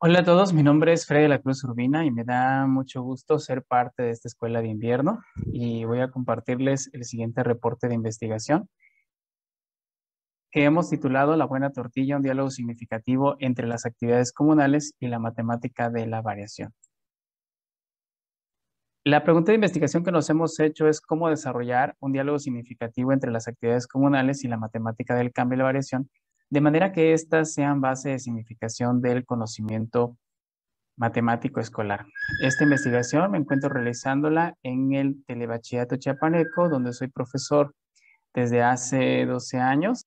Hola a todos, mi nombre es Freddy de la Cruz Urbina y me da mucho gusto ser parte de esta escuela de invierno y voy a compartirles el siguiente reporte de investigación que hemos titulado La buena tortilla, un diálogo significativo entre las actividades comunales y la matemática de la variación. La pregunta de investigación que nos hemos hecho es cómo desarrollar un diálogo significativo entre las actividades comunales y la matemática del cambio y la variación, de manera que éstas sean base de significación del conocimiento matemático escolar. Esta investigación me encuentro realizándola en el Telebachillerato Chiapaneco, donde soy profesor desde hace 12 años.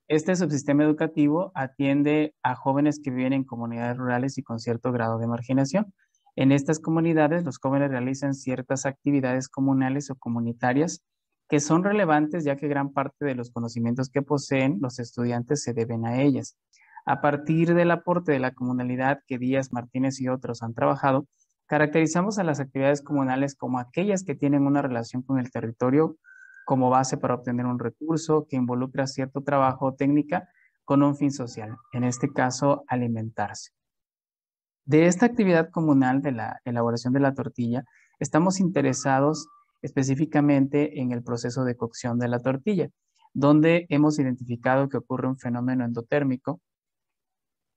Este subsistema educativo atiende a jóvenes que viven en comunidades rurales y con cierto grado de marginación. En estas comunidades, los jóvenes realizan ciertas actividades comunales o comunitarias que son relevantes, ya que gran parte de los conocimientos que poseen los estudiantes se deben a ellas. A partir del aporte de la comunalidad que Díaz, Martínez y otros han trabajado, caracterizamos a las actividades comunales como aquellas que tienen una relación con el territorio como base para obtener un recurso que involucra cierto trabajo o técnica con un fin social, en este caso alimentarse. De esta actividad comunal de la elaboración de la tortilla, estamos interesados específicamente en el proceso de cocción de la tortilla, donde hemos identificado que ocurre un fenómeno endotérmico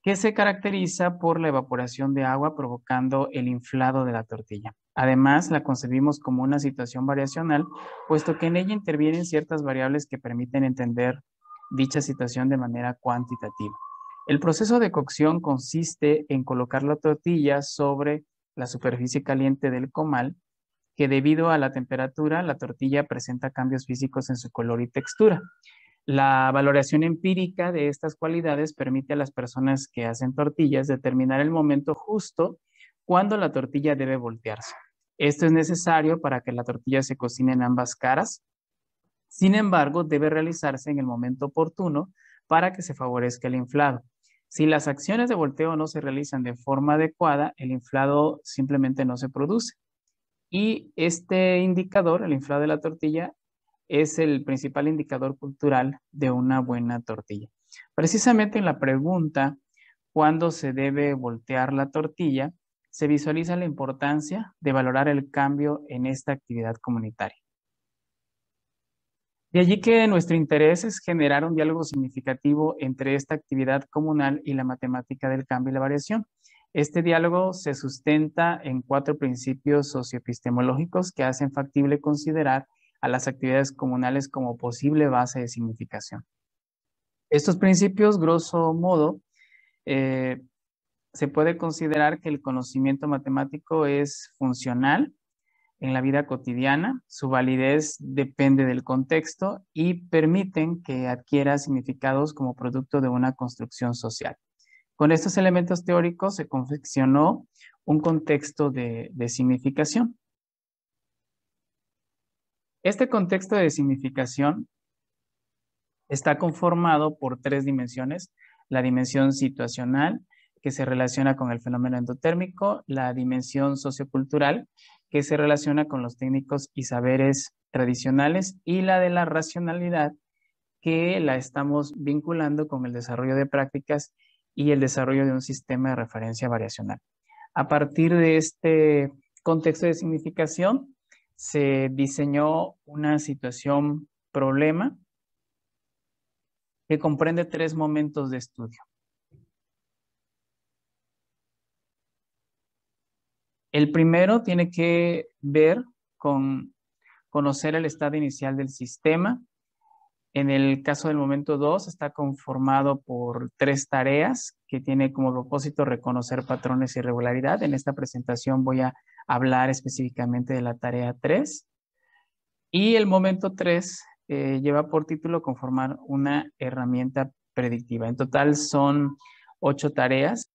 que se caracteriza por la evaporación de agua provocando el inflado de la tortilla. Además, la concebimos como una situación variacional, puesto que en ella intervienen ciertas variables que permiten entender dicha situación de manera cuantitativa. El proceso de cocción consiste en colocar la tortilla sobre la superficie caliente del comal, que debido a la temperatura, la tortilla presenta cambios físicos en su color y textura. La valoración empírica de estas cualidades permite a las personas que hacen tortillas determinar el momento justo cuando la tortilla debe voltearse. Esto es necesario para que la tortilla se cocine en ambas caras. Sin embargo, debe realizarse en el momento oportuno para que se favorezca el inflado. Si las acciones de volteo no se realizan de forma adecuada, el inflado simplemente no se produce. Y este indicador, el inflado de la tortilla, es el principal indicador cultural de una buena tortilla. Precisamente en la pregunta, ¿cuándo se debe voltear la tortilla?, se visualiza la importancia de valorar el cambio en esta actividad comunitaria. De allí que nuestro interés es generar un diálogo significativo entre esta actividad comunal y la matemática del cambio y la variación. Este diálogo se sustenta en 4 principios socioepistemológicos que hacen factible considerar a las actividades comunales como posible base de significación. Estos principios, grosso modo, eh, se puede considerar que el conocimiento matemático es funcional en la vida cotidiana, su validez depende del contexto y permiten que adquiera significados como producto de una construcción social. Con estos elementos teóricos se confeccionó un contexto de significación. Este contexto de significación está conformado por 3 dimensiones: la dimensión situacional, que se relaciona con el fenómeno endotérmico; la dimensión sociocultural, que se relaciona con los técnicos y saberes tradicionales; y la de la racionalidad, que la estamos vinculando con el desarrollo de prácticas y el desarrollo de un sistema de referencia variacional. A partir de este contexto de significación, se diseñó una situación problema que comprende 3 momentos de estudio. El primero tiene que ver con conocer el estado inicial del sistema. En el caso del momento 2, está conformado por 3 tareas que tiene como propósito reconocer patrones y regularidad. En esta presentación voy a hablar específicamente de la tarea 3. Y el momento 3 lleva por título conformar una herramienta predictiva. En total son 8 tareas.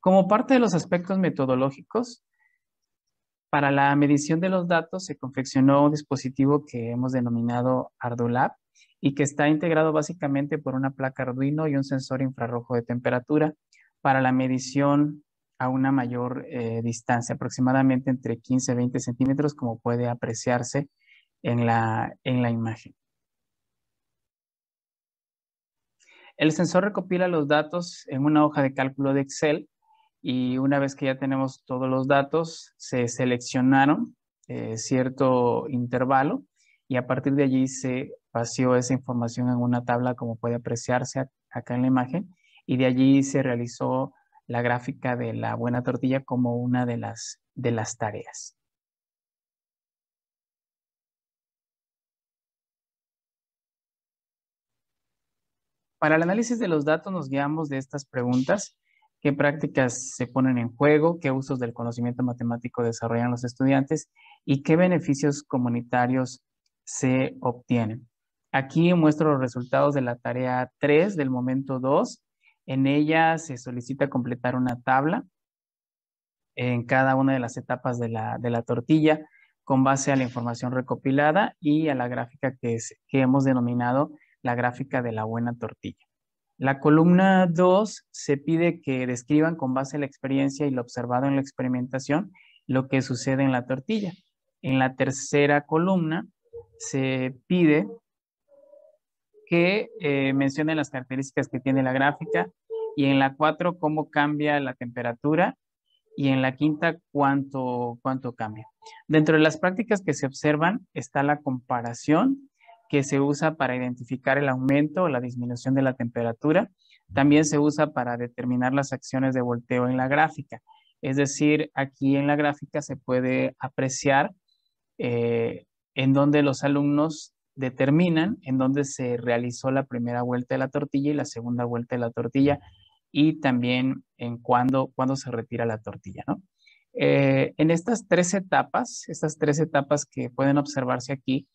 Como parte de los aspectos metodológicos, para la medición de los datos se confeccionó un dispositivo que hemos denominado ArduLab y que está integrado básicamente por una placa Arduino y un sensor infrarrojo de temperatura para la medición a una mayor distancia, aproximadamente entre 15 y 20 centímetros, como puede apreciarse en la imagen. El sensor recopila los datos en una hoja de cálculo de Excel y una vez que ya tenemos todos los datos, se seleccionaron cierto intervalo y a partir de allí se vació esa información en una tabla como puede apreciarse acá en la imagen y de allí se realizó la gráfica de la buena tortilla como una de las tareas. Para el análisis de los datos nos guiamos de estas preguntas: ¿qué prácticas se ponen en juego? ¿Qué usos del conocimiento matemático desarrollan los estudiantes? ¿Y qué beneficios comunitarios se obtienen? Aquí muestro los resultados de la tarea 3 del momento 2. En ella se solicita completar una tabla en cada una de las etapas de la tortilla con base a la información recopilada y a la gráfica que hemos denominado la gráfica de la buena tortilla. La columna 2 se pide que describan con base a la experiencia y lo observado en la experimentación lo que sucede en la tortilla. En la tercera columna se pide que mencionen las características que tiene la gráfica y en la 4 cómo cambia la temperatura y en la quinta cuánto cambia. Dentro de las prácticas que se observan está la comparación, que se usa para identificar el aumento o la disminución de la temperatura. También se usa para determinar las acciones de volteo en la gráfica. Es decir, aquí en la gráfica se puede apreciar en donde los alumnos determinan en dónde se realizó la primera vuelta de la tortilla y la segunda vuelta de la tortilla y también en cuándo se retira la tortilla, ¿no? En estas tres etapas que pueden observarse aquí,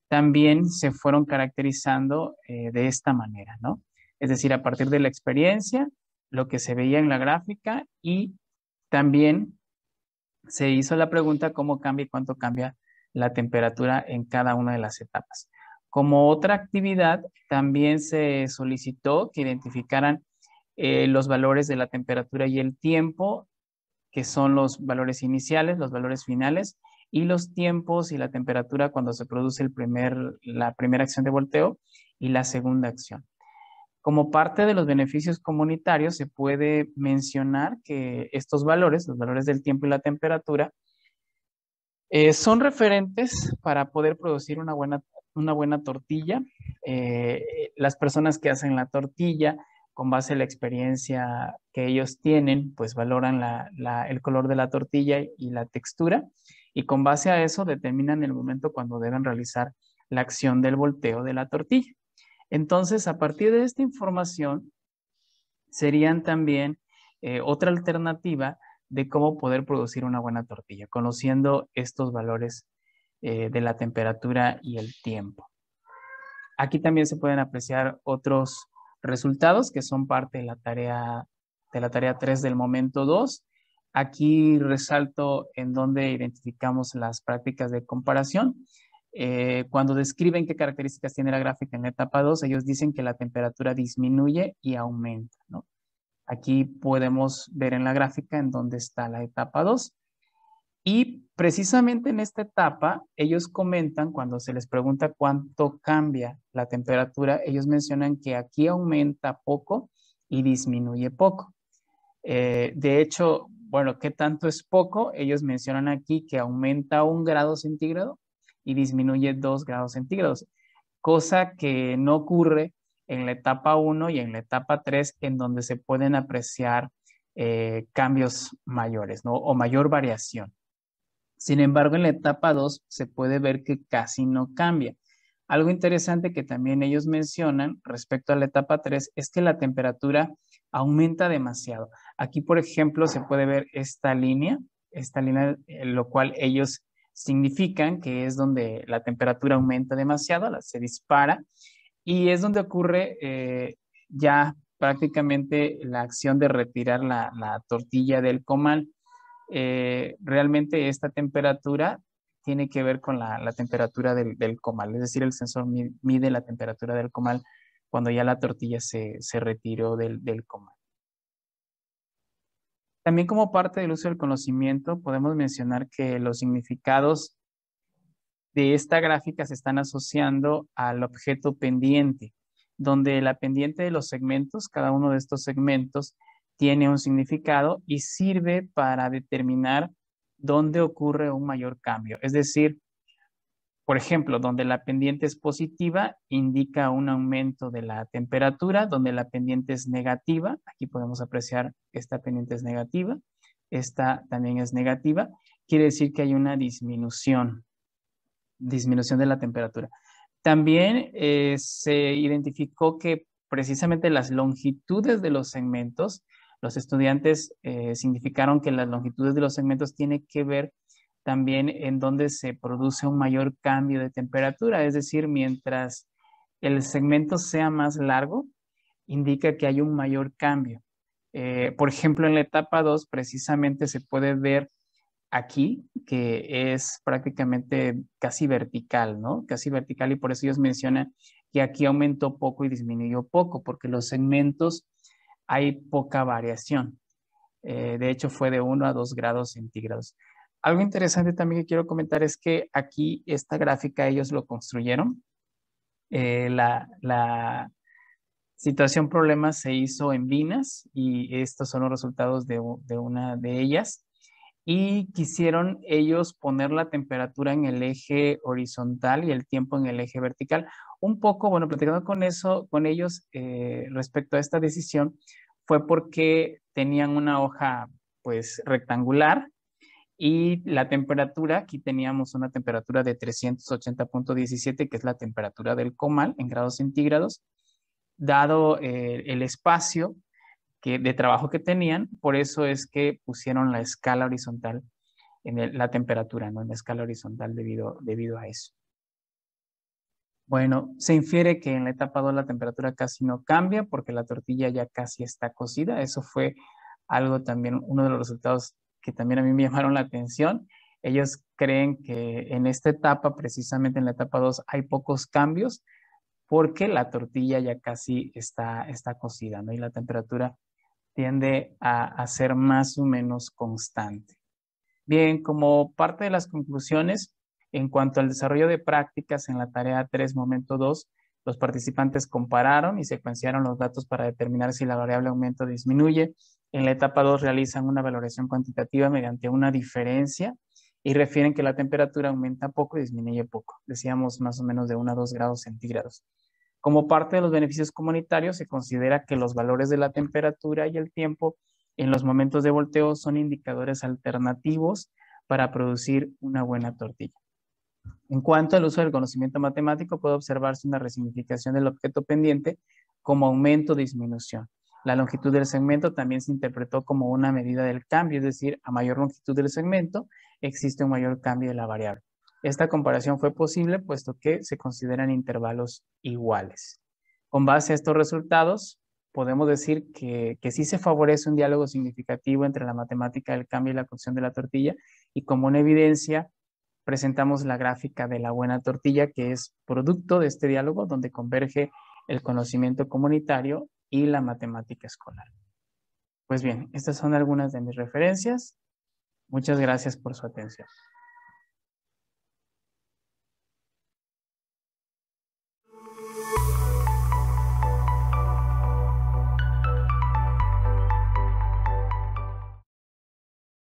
también se fueron caracterizando de esta manera, ¿no? Es decir, a partir de la experiencia, lo que se veía en la gráfica y también se hizo la pregunta cómo cambia y cuánto cambia la temperatura en cada una de las etapas. Como otra actividad, también se solicitó que identificaran los valores de la temperatura y el tiempo, que son los valores iniciales, los valores finales, y los tiempos y la temperatura cuando se produce la primera acción de volteo y la segunda acción. Como parte de los beneficios comunitarios, se puede mencionar que estos valores, los valores del tiempo y la temperatura, son referentes para poder producir una buena tortilla. Las personas que hacen la tortilla, con base a la experiencia que ellos tienen, pues valoran el color de la tortilla y la textura, y con base a eso determinan el momento cuando deben realizar la acción del volteo de la tortilla. Entonces, a partir de esta información, serían también otra alternativa de cómo poder producir una buena tortilla, conociendo estos valores de la temperatura y el tiempo. Aquí también se pueden apreciar otros resultados que son parte de la tarea 3 del momento 2. Aquí resalto en donde identificamos las prácticas de comparación. Cuando describen qué características tiene la gráfica en la etapa 2, ellos dicen que la temperatura disminuye y aumenta, ¿no? Aquí podemos ver en la gráfica en dónde está la etapa 2. Y precisamente en esta etapa, ellos comentan, cuando se les pregunta cuánto cambia la temperatura, ellos mencionan que aquí aumenta poco y disminuye poco. De hecho, bueno, ¿qué tanto es poco? Ellos mencionan aquí que aumenta 1 grado centígrado y disminuye 2 grados centígrados, cosa que no ocurre en la etapa 1 y en la etapa 3, en donde se pueden apreciar cambios mayores, ¿no? O mayor variación. Sin embargo, en la etapa 2 se puede ver que casi no cambia. Algo interesante que también ellos mencionan respecto a la etapa 3 es que la temperatura aumenta demasiado. Aquí, por ejemplo, se puede ver esta línea, lo cual ellos significan que es donde la temperatura aumenta demasiado, se dispara, y es donde ocurre ya prácticamente la acción de retirar la tortilla del comal. Realmente esta temperatura tiene que ver con la temperatura del comal, es decir, el sensor mide la temperatura del comal cuando ya la tortilla se retiró del comal. También como parte del uso del conocimiento, podemos mencionar que los significados de esta gráfica se están asociando al objeto pendiente. donde la pendiente de los segmentos, cada uno de estos segmentos tiene un significado y sirve para determinar dónde ocurre un mayor cambio. Es decir, por ejemplo, donde la pendiente es positiva, indica un aumento de la temperatura, donde la pendiente es negativa, aquí podemos apreciar que esta pendiente es negativa, esta también es negativa, quiere decir que hay una disminución de la temperatura. También se identificó que precisamente las longitudes de los segmentos, los estudiantes significaron que las longitudes de los segmentos tienen que ver también en donde se produce un mayor cambio de temperatura, es decir, mientras el segmento sea más largo, indica que hay un mayor cambio. Por ejemplo, en la etapa 2 precisamente se puede ver aquí que es prácticamente casi vertical, ¿no? Casi vertical y por eso ellos mencionan que aquí aumentó poco y disminuyó poco, porque los segmentos hay poca variación. De hecho, fue de 1 a 2 grados centígrados. Algo interesante también que quiero comentar es que aquí esta gráfica ellos lo construyeron. La situación problema se hizo en Vinas y estos son los resultados de una de ellas. Y quisieron ellos poner la temperatura en el eje horizontal y el tiempo en el eje vertical. Un poco, bueno, platicando con ellos respecto a esta decisión, fue porque tenían una hoja pues rectangular y la temperatura, aquí teníamos una temperatura de 380.17, que es la temperatura del comal en grados centígrados, dado el espacio de trabajo que tenían, por eso es que pusieron la escala horizontal en la temperatura, ¿no? En la escala horizontal debido a eso. Bueno, se infiere que en la etapa 2 la temperatura casi no cambia porque la tortilla ya casi está cocida. Eso fue algo también, uno de los resultados que también a mí me llamaron la atención. Ellos creen que en esta etapa, precisamente en la etapa 2, hay pocos cambios porque la tortilla ya casi está cocida, ¿no? Y la temperatura tiende a ser más o menos constante. Bien, como parte de las conclusiones, en cuanto al desarrollo de prácticas en la tarea 3, momento 2, los participantes compararon y secuenciaron los datos para determinar si la variable aumenta o disminuye. En la etapa 2 realizan una valoración cuantitativa mediante una diferencia y refieren que la temperatura aumenta poco y disminuye poco. Decíamos más o menos de 1 a 2 grados centígrados. Como parte de los beneficios comunitarios, se considera que los valores de la temperatura y el tiempo en los momentos de volteo son indicadores alternativos para producir una buena tortilla. En cuanto al uso del conocimiento matemático, puede observarse una resignificación del objeto pendiente como aumento o disminución. La longitud del segmento también se interpretó como una medida del cambio, es decir, a mayor longitud del segmento existe un mayor cambio de la variable. Esta comparación fue posible puesto que se consideran intervalos iguales. Con base a estos resultados, podemos decir que sí se favorece un diálogo significativo entre la matemática del cambio y la cocción de la tortilla, y como una evidencia, presentamos la gráfica de la buena tortilla, que es producto de este diálogo donde converge el conocimiento comunitario y la matemática escolar. Pues bien, estas son algunas de mis referencias. Muchas gracias por su atención.